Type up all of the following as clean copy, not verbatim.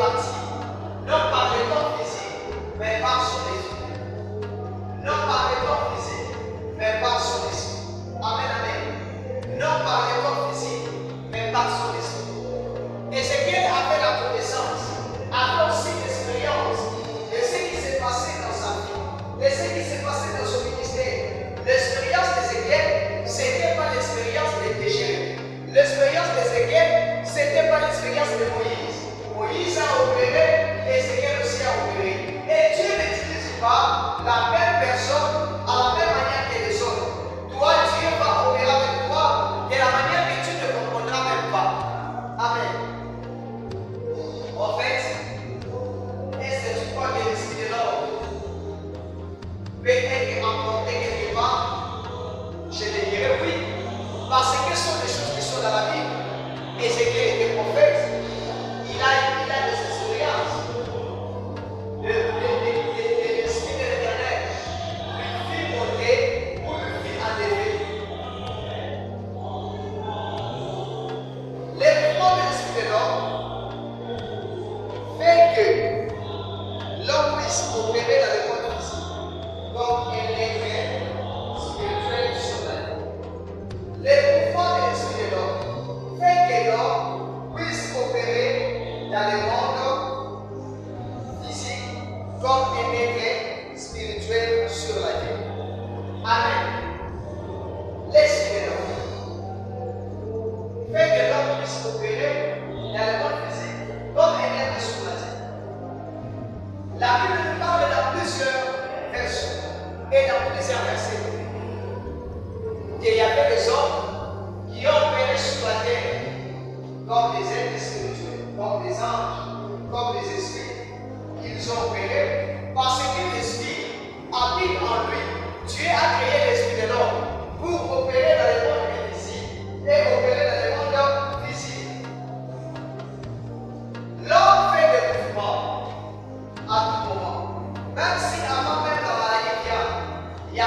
bâti, non par le corps physique, mais par son esprit. Non par le corps physique, mais par son esprit. Amen, amen. Non par le corps physique, mais par son esprit. Ézéchiel avait la connaissance, avait aussi l'expérience de ce qui s'est passé dans sa vie, de ce qui s'est passé dans son ministère. L'expérience d'Ézéchiel, ce n'était pas l'expérience de Jérémie. L'expérience d'Ézéchiel, ce n'était pas l'expérience de Moïse. Moïse a opéré, Ézéchiel aussi a opéré. Et Dieu n'utilise pas la même personne à la même manière que les autres. Toi, Dieu va opérer avec toi de la manière que tu ne comprendras même pas. Amen. En fait, est-ce que tu crois que l'esprit de l'homme peut être emporté quelque part? Je te dirais oui. Parce que ce sont des choses qui sont dans la Bible. Ézéchiel était prophète. Il a des expériences. L'esprit de l'Éternel lui fit monter ou lui fit enlever. Les mouvements de l'esprit de l'homme fait que l'homme puisse opérer dans le monde physique comme un être spirituel sur la vie. Les mouvements de l'esprit de l'homme fait que l'homme puisse opérer dans le monde physique comme un être spirituel sur la terre. Amen. L'esprit de l'homme fait que l'homme puisse opérer dans le monde physique comme un être sur la terre. La Bible nous parle dans plusieurs versions et dans plusieurs versets qu'il y avait des hommes qui ont opéré sur la terre comme des êtres spirituels, comme des anges, comme des esprits. Ils ont opéré parce que l'esprit habite en lui. Dieu a créé l'esprit de l'homme pour opérer dans le monde invisible et opérer dans le monde physique. L'homme fait des mouvements à tout moment. Même si avant même la maladie vient, il y a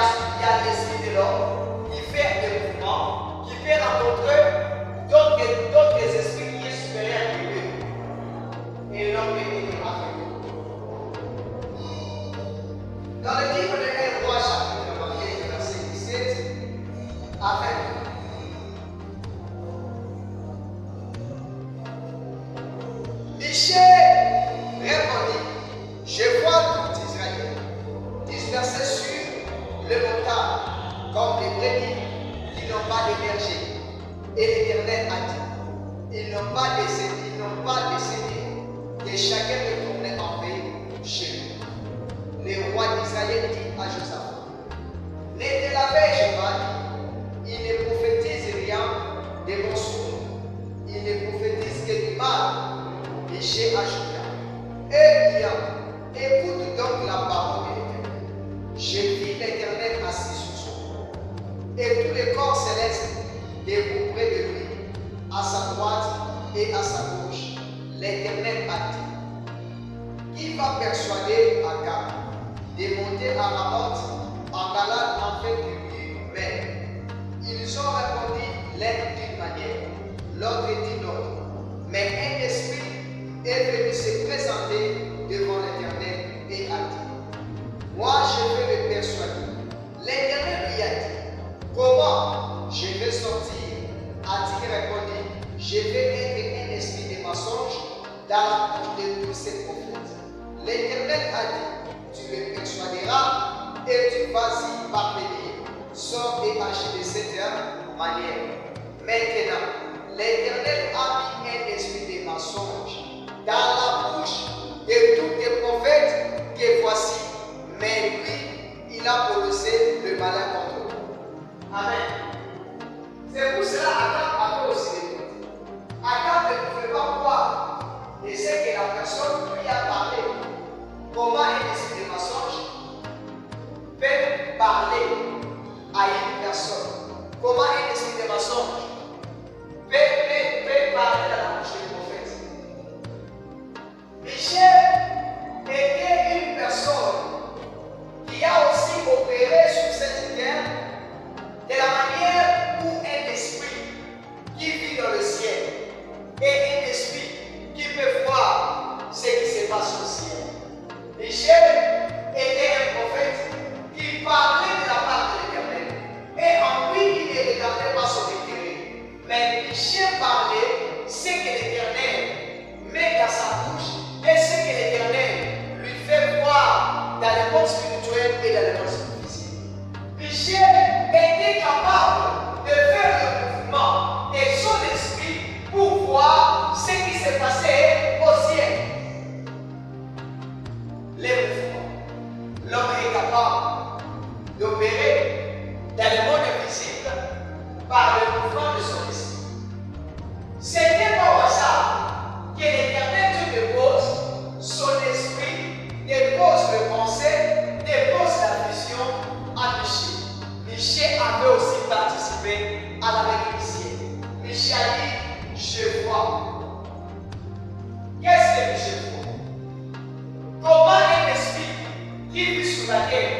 l'esprit de l'homme qui fait des mouvements, qui fait rencontrer d'autres esprits qui est supérieur que lui. Et l'homme est affecté. Dans le livre de 1 Roi, chapitre 21, verset 17, avec Michel répondit, je vois tout Israël dispersé sur le montagne comme des brebis qui n'ont pas de berger. Et l'Éternel a dit, ils n'ont pas décidé que chacun retourne en paix chez lui. Le roi d'Israël dit à Josaphat, ne te l'avais-je pas dit, il ne prophétise rien de mon souvenir, il ne prophétise que du mal. Michel ajouta, eh bien, écoute donc la parole de l'Éternel. J'ai vu l'Éternel assis sur son trône, et tous les corps célestes debout près de lui, à sa droite et à sa gauche. L'Éternel a dit, qui va persuader Akab de monter à Ramoth en Galade afin qu'il lui mène? Ils ont répondu l'un d'une manière, l'autre d'une autre. Mais un esprit est venu se présenter devant l'Éternel et a dit, moi je vais le persuader. L'Éternel lui a dit, comment je vais sortir? A-t-il répondu, je vais être un esprit de mensonge dans la bouche de tous ces prophètes. L'Éternel a dit, tu le persuaderas et tu vas y parvenir. Sors et agis de cette manière. Maintenant, l'Éternel a mis un esprit de mensonge dans la bouche de tous les prophètes que voici, mais lui, il a prononcé le malin contre eux. Amen. C'est pour cela qu'Akab avait aussi des doutes. Akab ne pouvait pas croire et c'est que la personne lui a parlé. Comment un esprit de mensonge peut parler à une personne? Comment un esprit de mensonge peut parler dans la bouche du prophète? Michel était une personne qui a aussi opéré sur cette terre de la manière sur la terre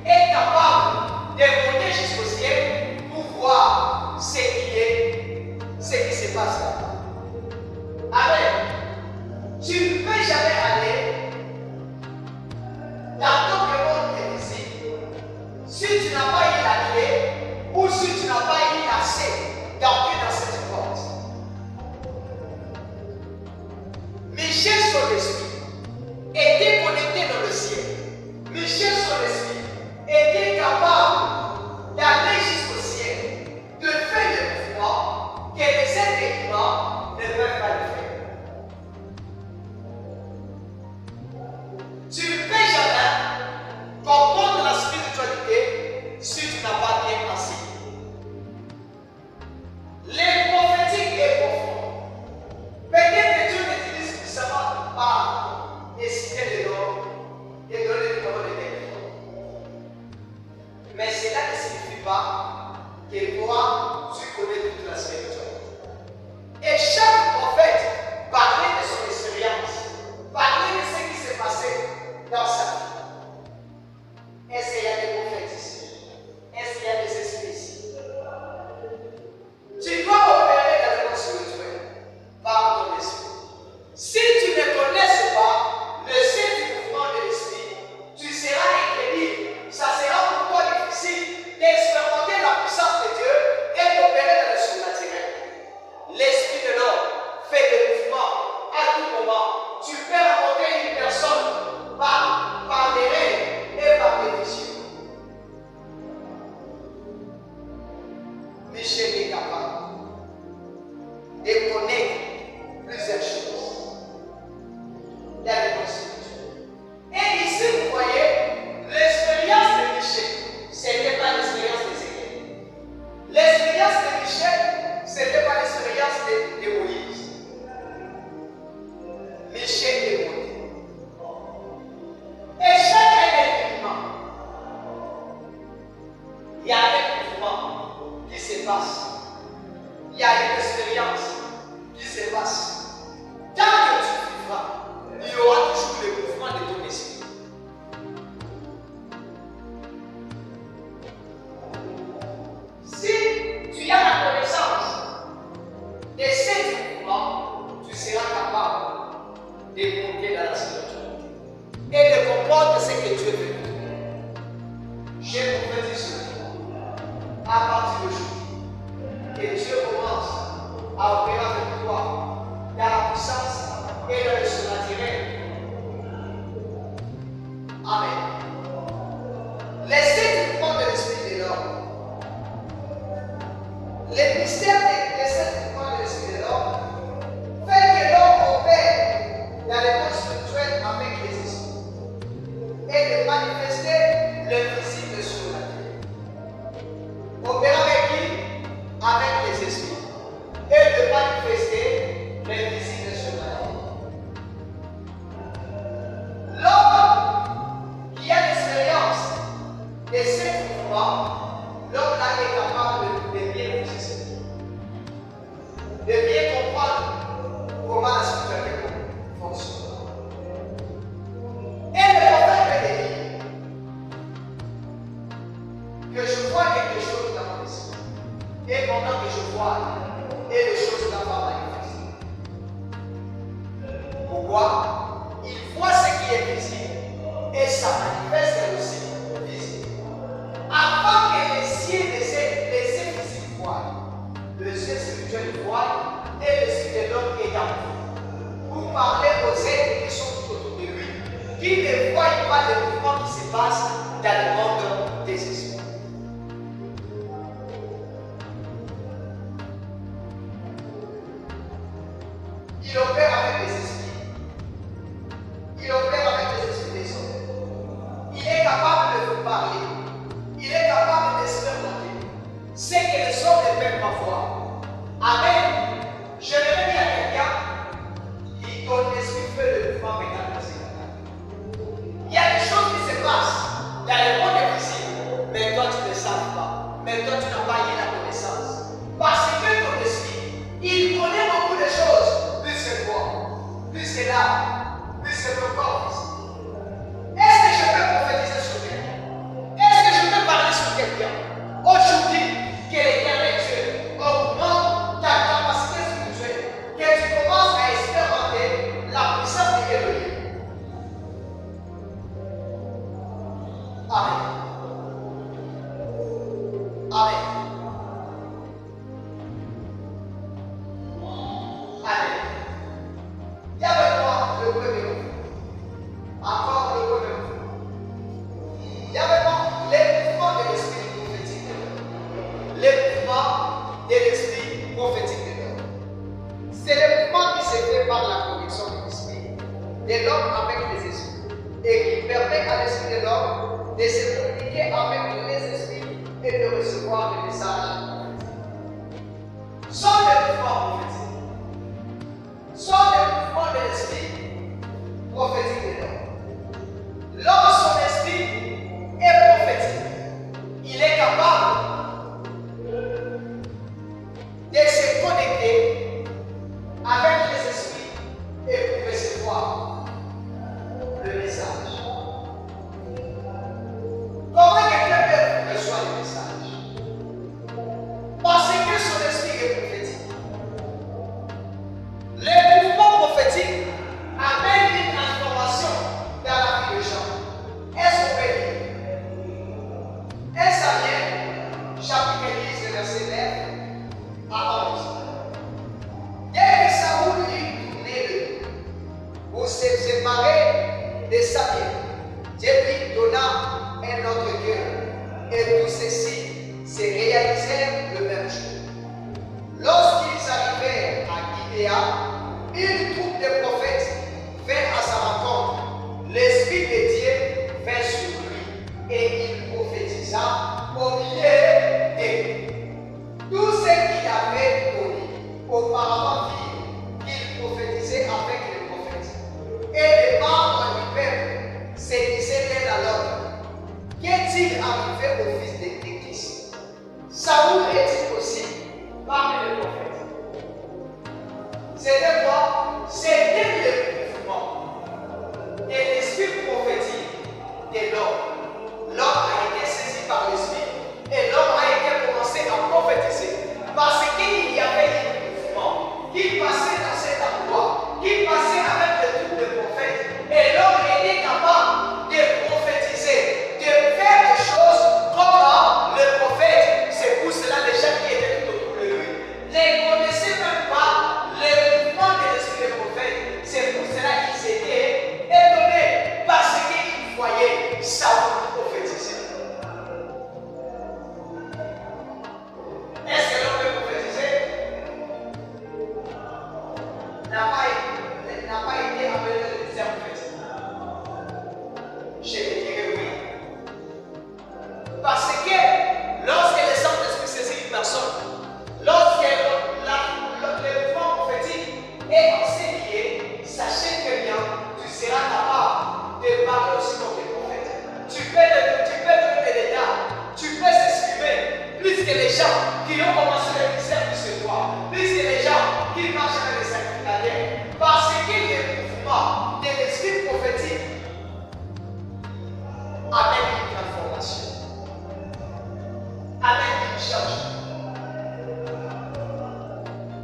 est capable de monter jusqu'au ciel pour voir ce qui se passe là. Amen. Tu ne peux jamais aller dans ton monde invisible si tu n'as pas eu la clé ou si tu n'as pas eu assez d'entrer dans cette porte. Michel, son esprit, était connecté dans le ciel. Michel, son esprit, était capable d'aller jusqu'au ciel, de faire le mouvement que les êtres humains ne peuvent pas le faire. Tu ne peux jamais comprendre la spiritualité si tu n'as pas bien assis. Les prophétiques est profond. Peut-être que Dieu n'utilise puissamment pas et citer de l'homme et donner le numéro de téléphone. Mais cela ne signifie pas que toi, tu connais toute la spiritualité. Et chaque prophète parlait de son expérience, parlait de ce qui s'est passé dans sa vie. Est-ce qu'il y a des prophètes ici? Est-ce qu'il y a des esprits ici? Tu dois opérer dans le monde spirituel par ton esprit. Si tu ne connais pas le sens du mouvement de l'esprit, tu seras incrédule. Ça sera pour toi difficile d'expérimenter la puissance de Dieu et d'opérer dans le surnaturel. L'esprit de l'homme fait des mouvements à tout moment. Tu peux rencontrer une personne par des rêves et par des visions. Michel est capable de connaître plusieurs choses dans le monde spirituel. Et ici, vous voyez, l'expérience de Michel, ce n'était pas l'expérience d'Ézéchiel. L'expérience de Michel, ce n'était pas l'expérience de Moïse. Michel est monté. Et chaque être humain, il y a un mouvement qui se passe. Il y a une expérience qui se passe. Tant que tu vivras, il y aura toujours le mouvement de ton esprit. Si tu as la connaissance de ces mouvements, tu seras capable de monter dans la spiritualité et de comprendre ce que Dieu veut. J'ai prophétisé sur toi à partir d'aujourd'hui. Et Dieu commence à opérer avec toi dans la puissance et dans le surnaturel. Amen. Laissez du monde de l'esprit de l'homme. Les mystères de cette monde de l'esprit de l'homme fait que l'homme opère dans le monde spirituel avec les esprits et de manifester l'invisible sur la terre. Opérer avec qui? Avec les esprits et de manifester l'invisible sur la terre. L'homme qui a l'expérience de ces mouvements, l'homme là est capable de bien positionner, de bien comprendre comment la spiritualité fonctionne. Et le prophète peut dire que je vois quelque chose dans mon esprit. Et pendant que je vois, et les choses là vont manifester. Pourquoi? Il voit ce qui est visible et ça manifeste aussi visible. Avant que les yeux physiques voient, le ciel spirituel voit et l'esprit de l'homme est dans vous. Vous parlez aux êtres qui sont tout autour de lui, qui ne voient pas le mouvement qui se passe dans le monde des esprits. Il opère avec les esprits. Il opère avec les esprits des hommes. Il est capable de vous parler. Il est capable d'expérimenter ce que les hommes ne peuvent pas voir. Amen. Je vais dire à quelqu'un, ton esprit fait le mouvement maintenant. Il y a des choses qui se passent dans le monde invisible, mais toi tu ne le savais pas. Mais toi tu n'as pas eu la connaissance. Parce que ton esprit, il connaît beaucoup de choses. Plus que toi, plus que l'âme, plus que ton corps. Est-ce que je peux prophétiser sur toi? de l'homme avec les esprits et qui permet à l'esprit de l'homme de se communiquer avec les esprits et de recevoir les messages. Sans le mouvement prophétique, sans le mouvement de l'esprit prophétique de l'homme, l'homme, son esprit est prophétique. Il est capable de se connecter avec les esprits et pour recevoir le message. Comment quelqu'un peut recevoir le message? Parce que son esprit est prophétique. Les mouvements prophétiques amènent une transformation dans la vie des gens. Est-ce qu'on peut lire? Esaïe, chapitre 10, verset 9 à 11. Dès que Saoul lui tournait le dos pour se séparer de Samuel, Dieu lui donna un autre cœur. Et tout ceci se réalisait le même jour. Lorsqu'ils arrivèrent à Gibéa, une troupe de prophètes vint à sa rencontre. L'Esprit de Dieu vint sur lui et il prophétisa au milieu d'eux. Tous ceux qui avaient connu auparavant virent qu'il prophétisait avec les prophètes. Et les membres du peuple se disaient l'un à l'autre: qu'est-il arrivé au fils de Christ? Saoul est-il aussi parmi les prophètes? C'était quoi? C'était le mouvement de l'esprit prophétique de l'homme. L'homme a été saisi par l'esprit et l'homme a été commencé à prophétiser. Parce qu'il y avait un mouvement qui passait dans cet endroit, qui passait avec le groupe de prophètes. Et l'homme était capable de prophétiser, de faire des choses comme le prophète. C'est pour cela les gens qui étaient tout autour de lui ne connaissaient même pas le mouvement de l'esprit des prophètes. C'est pour cela qu'ils étaient étonnés parce qu'ils voyaient Saoul prophétiser. Est-ce que l'homme peut prophétiser? N'a pas été appelé le deuxième prophète. Je te dirais oui. Parce que lorsque le Saint-Esprit saisit une personne, lorsque le mouvement prophétique est enseigné, sachez que bien, tu seras capable de parler aussi comme des prophètes. Tu peux donner des dates, tu peux s'exprimer plus que les gens qui ont commencé le ministère plus que toi, plus que les gens qui marchent avec les sacrificateurs. Parce que le mouvement de l'esprit prophétique amène une transformation, amène une changement.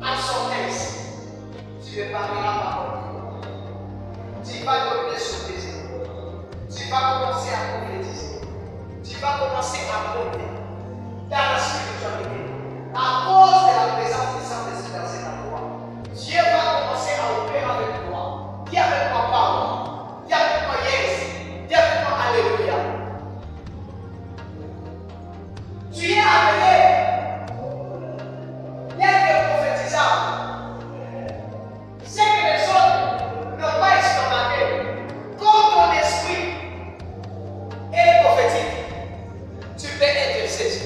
En son texte, tu ne parleras pas comme tu vas dominer sur tes épaules. Tu vas commencer à prophétiser. Tu vas commencer à monter dans la spiritualité. À cause de la présence du Saint-Esprit dans cet endroit, Dieu va commencer à opérer avec toi. Dis avec moi power. Dis avec moi yes. Dis avec moi alléluia. Tu es appelé d'être prophétisable. C'est que les autres n'ont pas expérimenté. Quand ton esprit est prophétique, tu peux être saisi.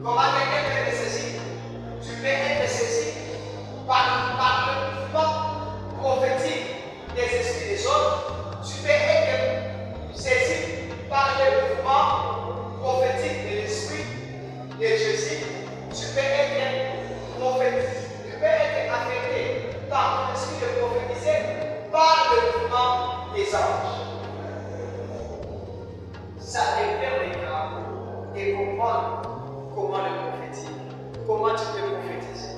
Comment quelqu'un peut être saisi? Tu peux être saisi par le mouvement prophétique des esprits des autres. Tu peux être saisi par le mouvement prophétique de l'esprit de Jésus. Tu peux être prophétique. Tu peux être affecté par ton esprit de prophétiser par le mouvement des anges. Ça te permettra de comprendre comment le prophétique, comment tu peux prophétiser.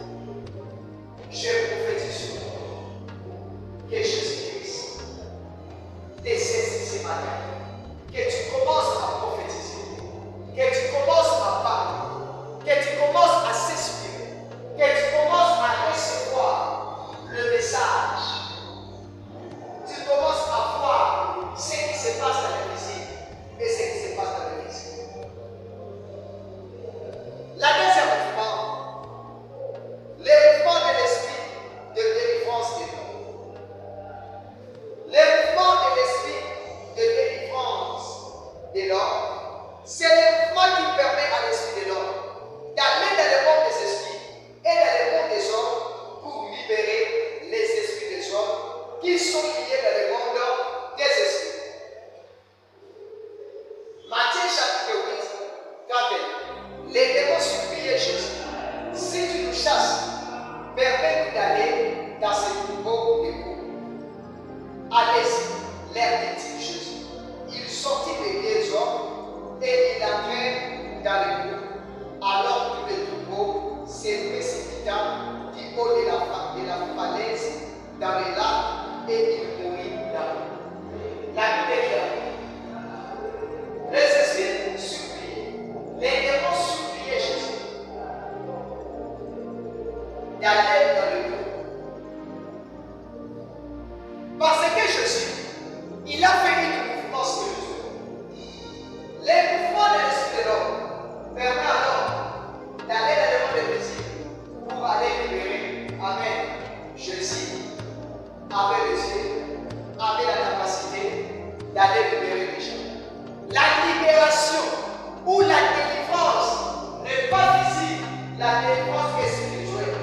Je prophétise sur toi que Jésus-Christ te saisisse ce matin, que tu commences à prophétiser, que tu commences à parler, que tu commences à s'exprimer, que tu commences à recevoir le message. Tu commences à voir ce qui se passe dans le visible et ce qui se passe dans le visible. La deuxième mouvement, le mouvement de l'esprit qui sont liés dans le monde des esprits. Matthieu chapitre 8, quand les démons suppliaient Jésus, si tu nous chasses, permets-nous d'aller dans ce nouveau dépôt. Allez-y, leur dit-il Jésus. Il sortit des vieilles hommes et il entrait dans le groupe. Alors tout le troupeau s'est précipita du haut de la falaise dans le lac et il mourut dans l'eau. La Bible est claire. Les esprits suppliaient, les démons suppliaient Jésus d'aller dans le groupe. Parce que Jésus, il a fait un mouvement spirituel. Les mouvements de l'esprit de l'homme permettent à l'homme d'aller dans le monde des visibles pour aller libérer. Amen. Jésus avait les yeux, avait la capacité d'aller libérer les gens. La libération ou la délivrance n'est pas visible, la délivrance est spirituelle.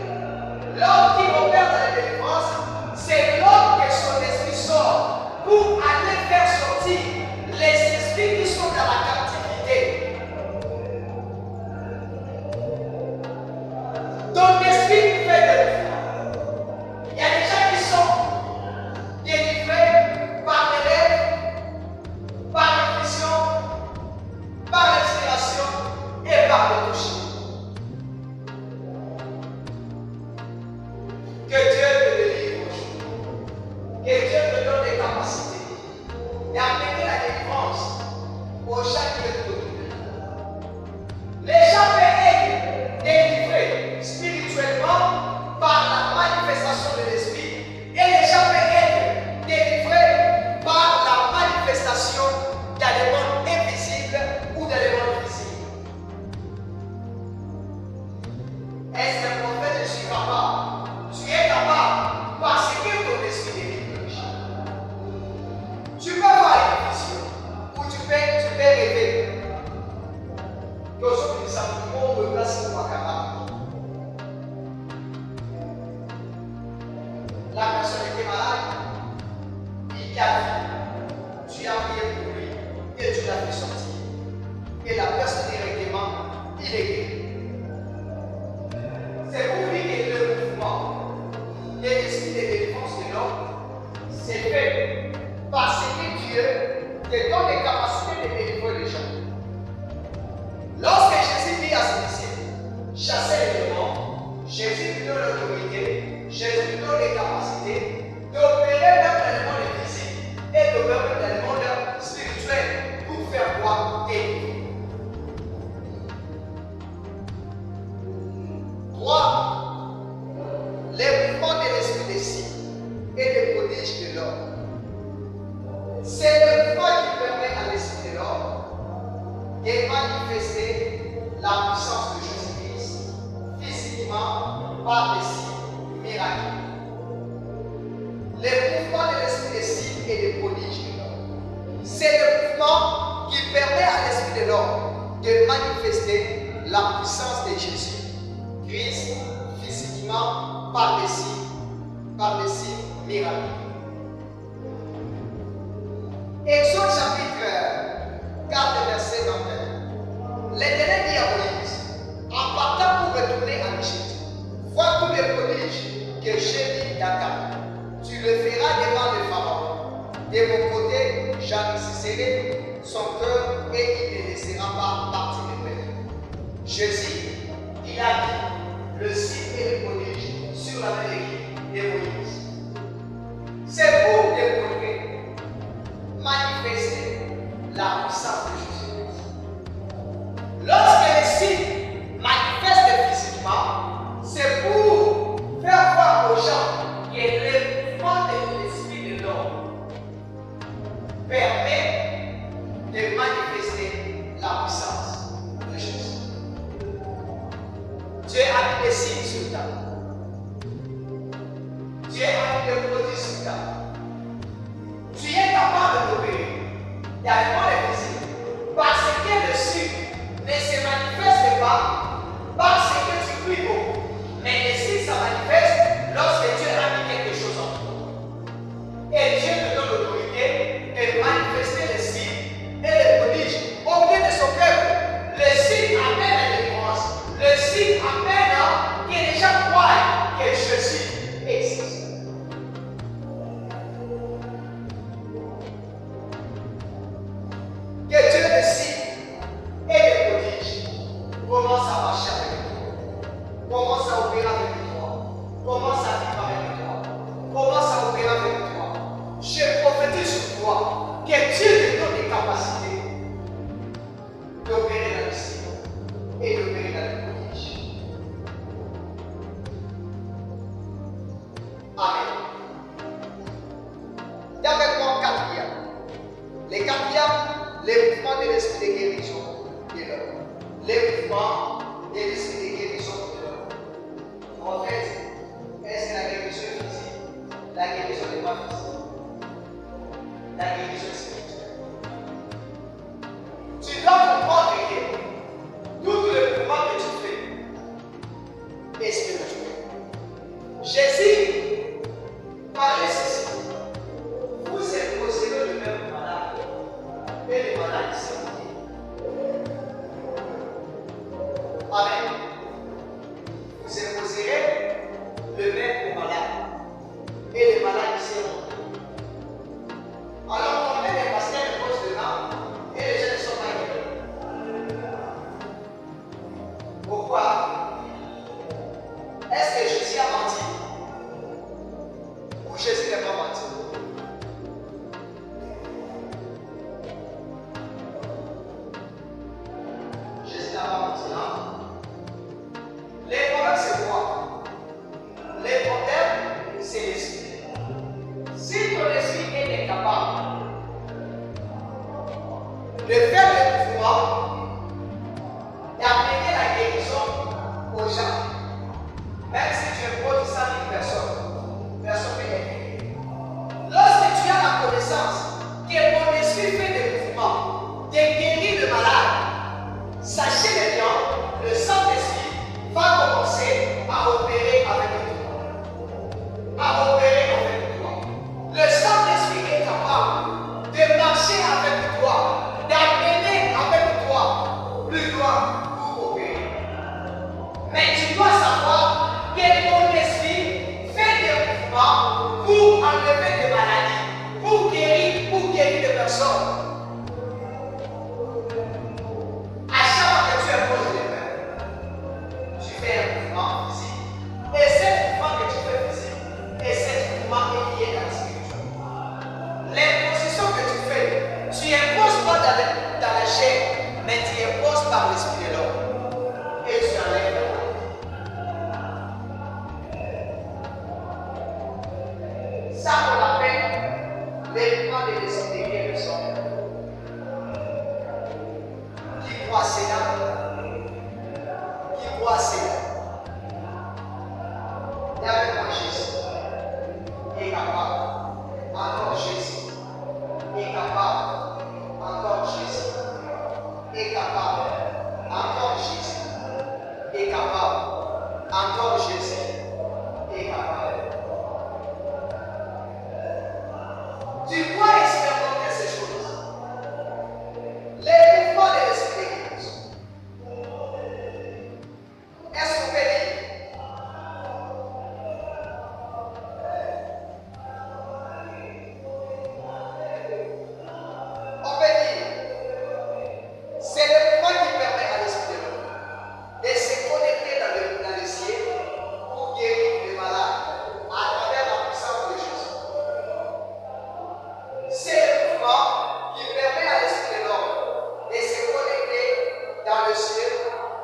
L'homme qui opère dans la délivrance, c'est l'homme que son esprit sort pour aller faire sortir les esprits qui sont dans la captivité. Ton esprit fait délivrance. Il y a des gens qui sont délivrés par les rêves, par les visions, par l'inspiration et par le toucher. Que Dieu te délivre aujourd'hui. Que Dieu te donne des capacités d'amener la délivrance aux gens qui veulent te trouver. Les gens peuvent être délivrés spirituellement par la manifestation de l'esprit et les gens peuvent être délivrés par la manifestation dans le monde invisible ou dans le monde visible. Est-ce qu'un prophète, je suis capable? Tu es capable parce que ton esprit délivre les gens. Tu peux avoir une vision ou tu peux rêver. Aujourd'hui, ça me place pour capable. La personne était malade, il t'a vu, tu as prié pour lui et tu l'as fait sortir. Et la personne directement, il est guéri. C'est pour lui que le mouvement et l'esprit de délivrance de l'homme, c'est fait parce que Dieu te donne les capacités de délivrer les gens. Lorsque Jésus dit à ses disciples, chassez les démons, Jésus lui donne l'autorité, Jésus lui donne les capacités d'opérer même dans le monde invisible et d'opérer dans le monde spirituel pour faire quoi? Délivrer. 3. Les mouvements de l'esprit des signes et des prodiges de l'homme. C'est le mouvement qui permet à l'esprit de l'homme de manifester la puissance de Jésus-Christ physiquement par des signes miraculeux. Les mouvements de l'esprit des signes et des prodiges de l'homme. C'est le mouvement qui permet à l'esprit de l'homme de manifester la puissance de Jésus. Christ physiquement par des signes miracles. Exode chapitre 4, verset 21. L'Éternel dit à Moïse, en partant pour retourner en Égypte, vois tous les prodiges que j'ai mis dans ta main. Tu le feras devant le Pharaon. De mon côté, j'endurcirai son cœur et il ne laissera pas partir de paix. Jésus, il a dit le signe et le prodige sur la main de Moïse. C'est pour démontrer, manifester la puissance de Jésus-Christ. Lorsque les signes manifestent physiquement, c'est pour faire voir aux gens que le mouvement de l'esprit de l'homme permet de manifester la puissance de Jésus. Dieu a mis des signes sur ta main. Dieu a mis des prodiges sur ta main. Tu es capable d'opérer. Il y a le monde invisible. Parce que le signe ne se manifeste pas parce que tu pries beaucoup. Mais le signe, ça manifeste lorsque Dieu a mis quelque chose en toi. l'esprit de guérison est là. Les mouvements et l'esprit de guérison est là. En fait, est-ce que la guérison est physique? La guérison n'est pas physique. La guérison est spirituelle. Tu dois comprendre que tout le mouvement que tu fais est spirituel. Jésus parlait ceci. Vous imposerez le même malade et le malade sera guéri. Amen. Vous imposerez le même malade et le malade sera guéri. Alors, combien de pasteurs me posent devant et les gens ne sont pas guéris? Pourquoi? Est-ce que Jésus a menti? Ou Jésus n'a pas menti? Jésus n'a pas menti, non? Les problèmes, c'est quoi? Les problèmes, c'est l'esprit. Si ton esprit est incapable de faire le mouvement, d'amener la guérison aux gens, même si tu imposes 100 000 personnes, personne ne peut l'aider. Lorsque tu as la connaissance que mon esprit fait des mouvements, de guérir le malade, sachez bien, le Saint-Esprit va commencer à opérer avec toi. À opérer avec toi. Le Saint-Esprit est capable de marcher avec toi, d'amener avec toi plus loin pour opérer. Mais tu dois savoir que ton esprit fait des mouvements pour enlever des maladies, pour guérir des personnes. À chaque fois que tu imposes les mains, tu fais un mouvement physique. Et ce mouvement que tu fais physique, et ce mouvement est lié à la spiritualité. L'imposition que tu fais, tu n'imposes pas dans la chair, mais tu imposes par l'esprit de l'homme. Et tu enlèves la maladie. Ça, on l'appelle les mouvements de l'esprit de guérison. Qui croit cela? Qui croit cela? Et avec moi, Jésus est capable. Encore Jésus est capable. Encore Jésus est capable. Encore Jésus est capable. Encore Jésus est capable. Tu dois expérimenter ces choses. Les mouvements de l'esprit de guérison. Est-ce qu'on peut lire? On peut lire. C'est le mouvement qui permet à l'esprit de l'homme de se connecter dans le ciel pour guérir les malades à travers la puissance de Jésus. C'est le mouvement qui permet à l'esprit de l'homme de se connecter dans le ciel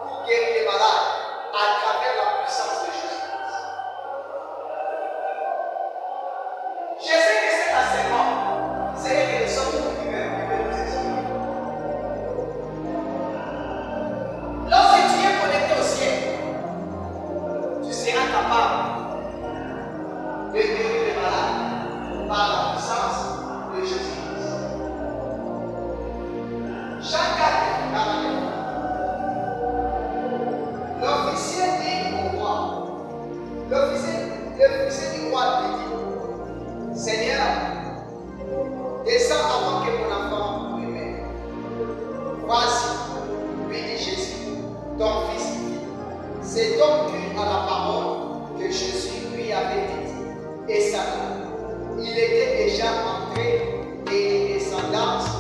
pour guérir les malades à travers la puissance de Jésus. Je sais que cet enseignement, c'est une leçon qui peut nous expliquer. Lorsque tu es connecté au ciel, tu seras capable de guérir les malades par la puissance de Jésus-Christ. Jean 4, 49. L'officier dit au roi, l'officier du roi lui dit, Seigneur, descends avant que mon enfant me meure. Voici, lui dit Jésus, ton fils vit. C'est donc dû à la parole que Jésus lui avait dit. Et ça, il était déjà entré des descendances,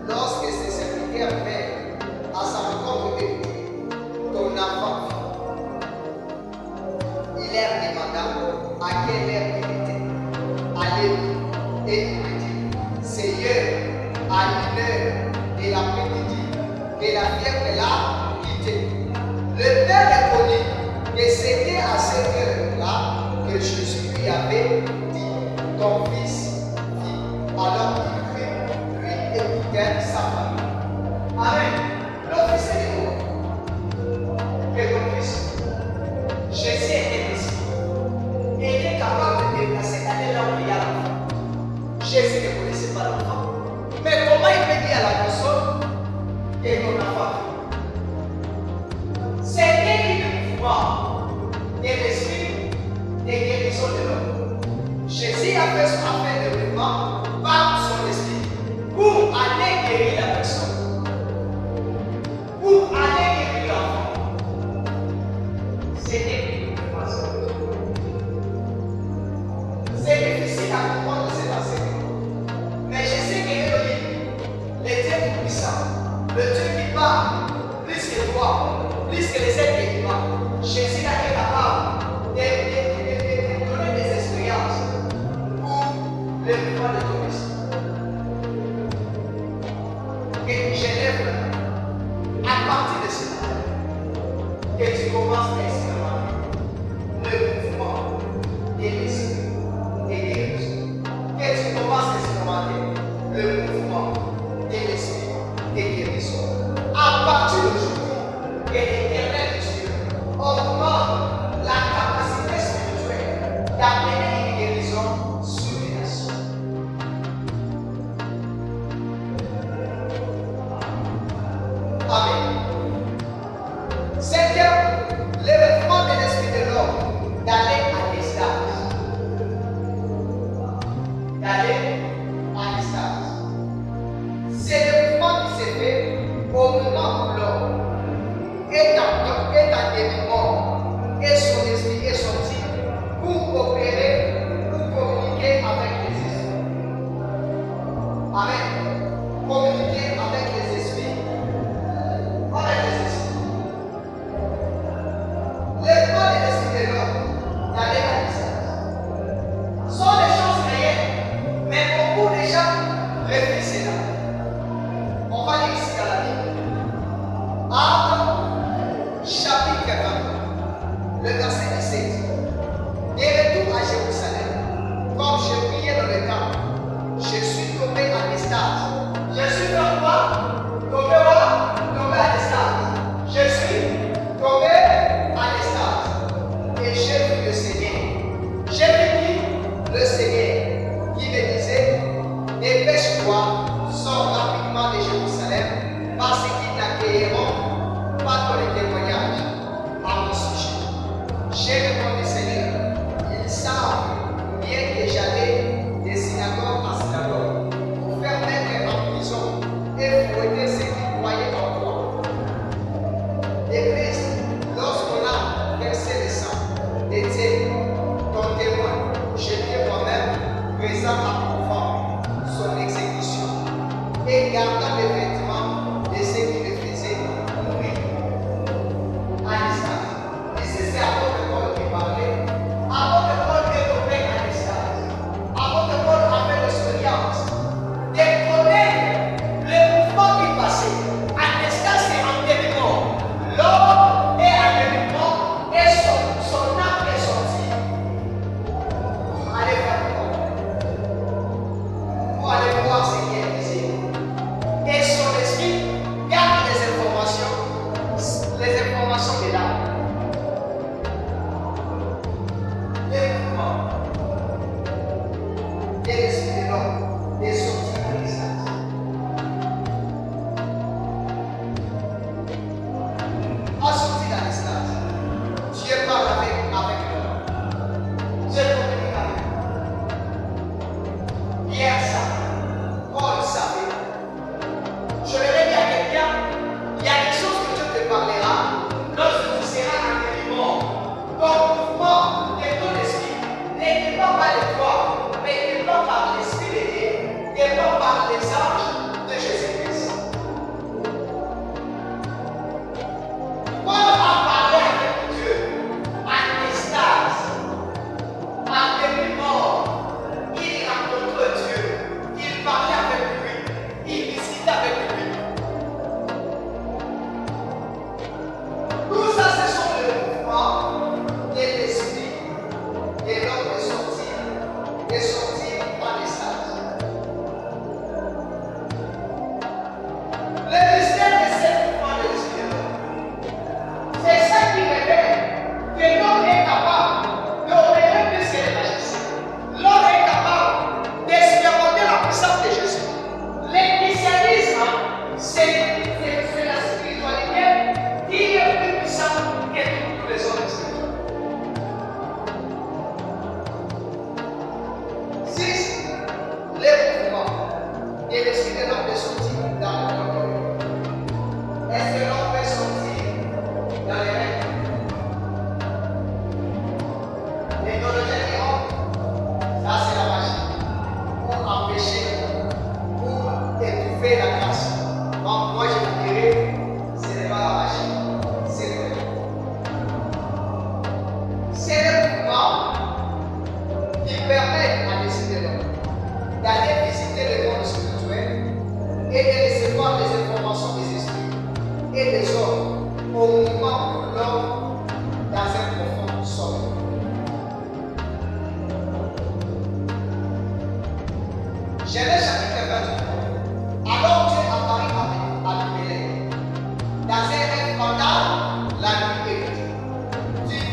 lorsque ses serviteurs vinrent à sa rencontre de lui, ton enfant vit. Il leur demanda à quelle heure il était. Alléluia. Et il lui dit, Seigneur, à 1h de l'après-midi, que la fièvre l'a quitté. Le père répondit que c'était à cette heure-là que Jésus lui avait dit, ton fils vit. Jésus était décidé. Il était capable de déplacer, d'aller là où il y a l'enfant. Jésus ne connaissait pas l'enfant. Mais comment il peut dire à la personne que ton enfant? C'était le pouvoir de l'esprit de guérison de l'homme. Jésus a fait le mouvement par son esprit pour aller guérir la personne, pour aller guérir l'enfant. C'était une façon. C'est difficile à comprendre cet enseignement. Mais je sais que le Dieu tout-puissant, le Dieu qui parle plus que toi, plus que les êtres humains, Jésus a été capable de donner des expériences pour le pouvoir de ton esprit. Et j'élève à partir de ce matin que tu commences à expérimenter le mouvement de l'esprit et de Dieu. Que tu commences à expérimenter le mouvement de l'esprit et de Dieu. À partir d'aujourd'hui, et l'Éternel Dieu augmente la capacité spirituelle d'amener une guérison sur les nations. Amen. Seigneur, le mouvement de l'esprit de l'homme d'aller à l'extase. D'aller à l'extase. C'est le mouvement qui s'est fait au moment où l'homme est en développement et son esprit est sorti pour coopérer, pour communiquer avec les esprits. Amen. Communiquer avec les esprits. Avec les esprits. Les mots de l'esprit de l'homme d'aller à distance sont des choses réelles, mais beaucoup de gens refusent cela. On va lire ici dans la Bible. Actes, chapitre 20, le verset 17. De retour à Jérusalem, comme je priais dans le temple, je suis tombé en extase. Je suis dans quoi? Tombé quoi? Tombé en extase. Je suis tombé en extase. Et j'ai vu le Seigneur. J'ai vu qui? Le Seigneur qui me disait, dépêche-toi, sors rapidement de Jérusalem, parce qu'ils n'accueilleront pas ton témoignage à mon sujet. J'ai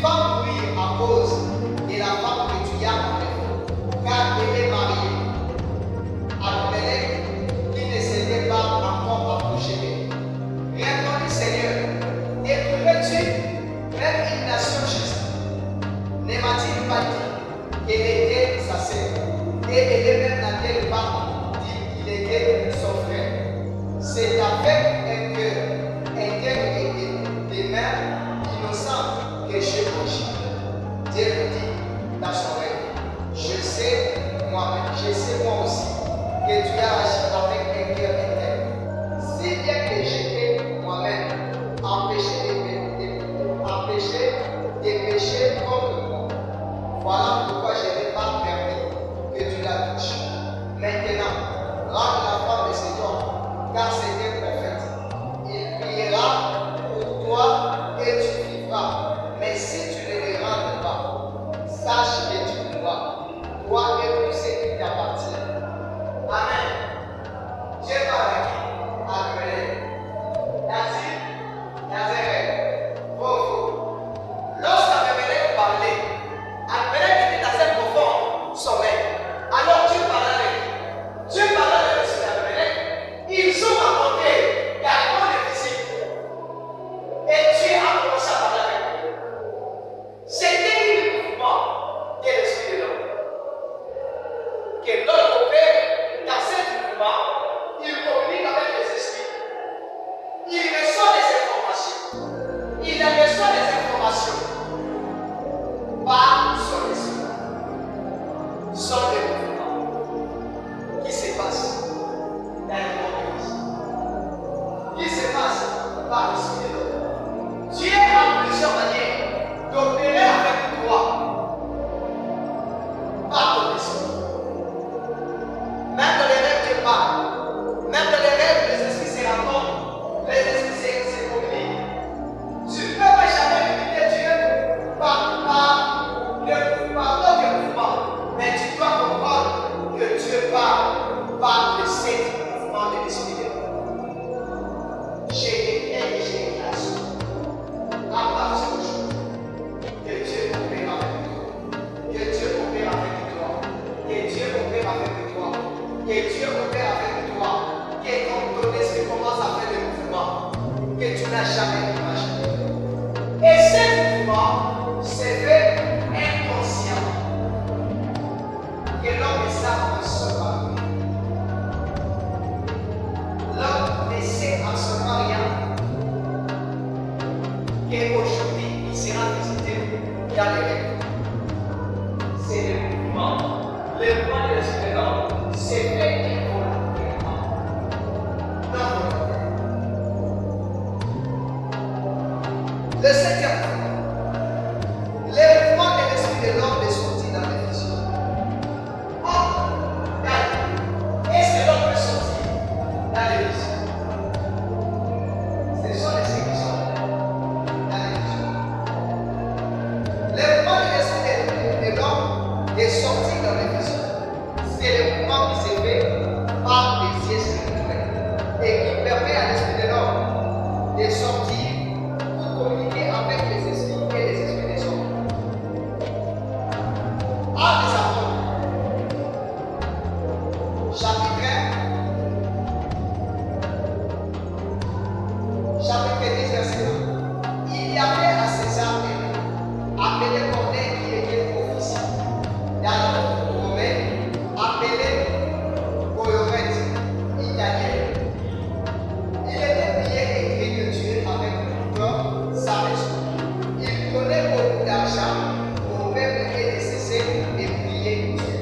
vas mourir à cause de la femme que tu as avec, car elle est mariée. Abimelech, qui ne s'était pas encore approché d'elle. Répondit Seigneur, éprouverais-tu même une nation juste? Ne m'a-t-il pas dit qu'elle était sa sœur? Et elle-même n'a-t-elle pas dit qu'il était son frère? C'est avec un cœur intègre et des mains innocentes que j'ai agi. Dieu me dit dans son rêve, je sais moi aussi que tu as agi avec un cœur intègre. Si bien que j'étais moi-même empêché des péchés contre moi. Voilà pourquoi je n'ai pas permis que tu la touches. Maintenant, rends la femme de cet homme, car c'est un prophète. Il priera pour toi et tu vivras. Mais si tu ne le rends pas, sache que tu mourras, toi et tout ce qui t'appartient. Amen. Dieu parle à qui? Abimelech. Nazareth. Faux. Lorsqu'Abimelech parlait, Abimelech était dans un profond sommeil. Alors Dieu parlait avec lui. Dieu parlait avec le Seigneur Abimelech. Ils ont apporté carrément des disciples. Et Dieu a commencé à parler avec lui. C'était le mouvement de l'esprit de l'homme. Que l'homme opère dans ce mouvement, il communique avec les esprits. Il reçoit des informations. Il reçoit des informations par son esprit. Sont des mouvements qui se passent dans le monde, qui se passent par l'esprit de l'homme. Dieu a plusieurs manières d'opérer avec toi par ton esprit. Même dans les rêves, Dieu parle. Même dans les rêves, les esprits se rencontrent, les esprits se communiquent. Tu ne peux pas jamais limiter Dieu par d'autres mouvements. Mais tu dois comprendre que Dieu parle par le sept mouvements de l'esprit de l'homme. J'ai déclaré et j'ai grâce à partir d'aujourd'hui que Dieu opère avec toi. Que Dieu opère avec toi. Que Dieu opère avec toi. Que Dieu opère avec toi. Que ton esprit commence à faire des mouvements que tu n'as jamais imaginé. Et ce mouvement se fait inconscient. Que l'homme ne sache absolument rien. L'homme ne sait absolument rien. Qu'aujourd'hui, il sera visité dans les rêves. C'est le mouvement. Le mouvement de l'esprit de l'homme se fait involontairement. Non volontaire. Le septième point. Le mouvement de l'esprit de l'homme est sorti dans les visions. Est-ce que l'homme peut sortir dans les visions? Ce sont les ceux qui sont dans les visions. Le mouvement de l'esprit de l'homme est sorti dans les visions. C'est le mouvement qui se fait par les yeux spirituels et qui permet à l'esprit de l'homme de sortir pour communiquer avec les esprits et les esprits des hommes. Actes des Apôtres, chapitre 10, verset 1. Il y avait à César appelé Corneille qui était officier dans le romain, appelé Colorette, italien. Il était prié et créé de Dieu avec toute sa maison. Il donnait beaucoup d'argent au peuple et ne cessait de prier Dieu.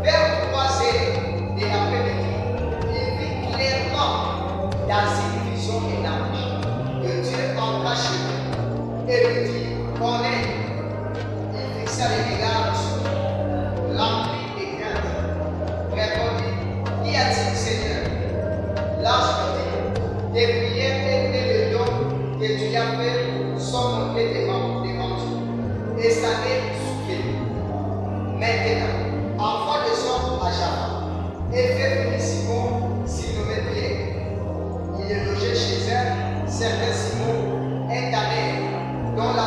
Vers 3 heures de l'après-midi, il vit clairement dans une vision élargie que Dieu entra chez lui et lui dit, Corneille. Il fixa les regards sur lui, rempli de crainte, répondit, qu'y a-t-il, Seigneur? L'ange me dit, tes prières et le don que tu as fait sont montés devant Dieu, et ça n'est soufflé. Maintenant, envoie des hommes à Jaffa, et fais venir Simon, s'il nommé Pierre. Il est logé chez un certain Simon, un Canaan, dont la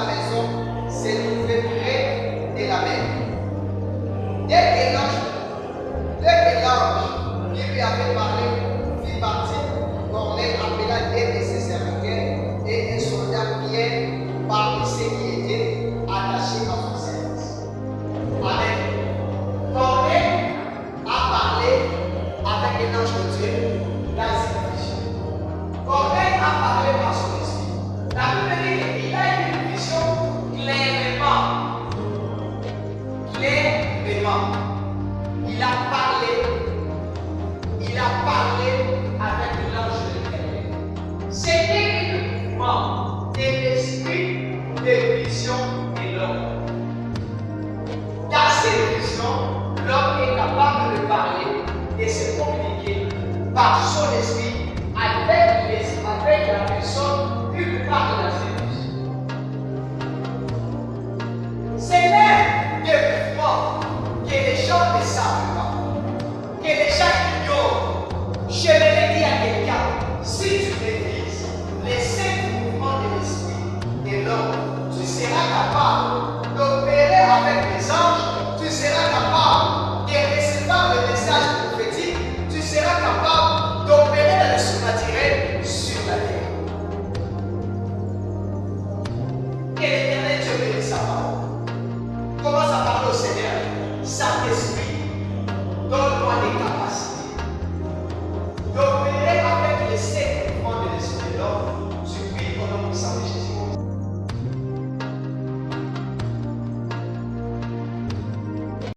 vision et l'homme. Dans cette vision, l'homme est capable de parler et se communiquer par son esprit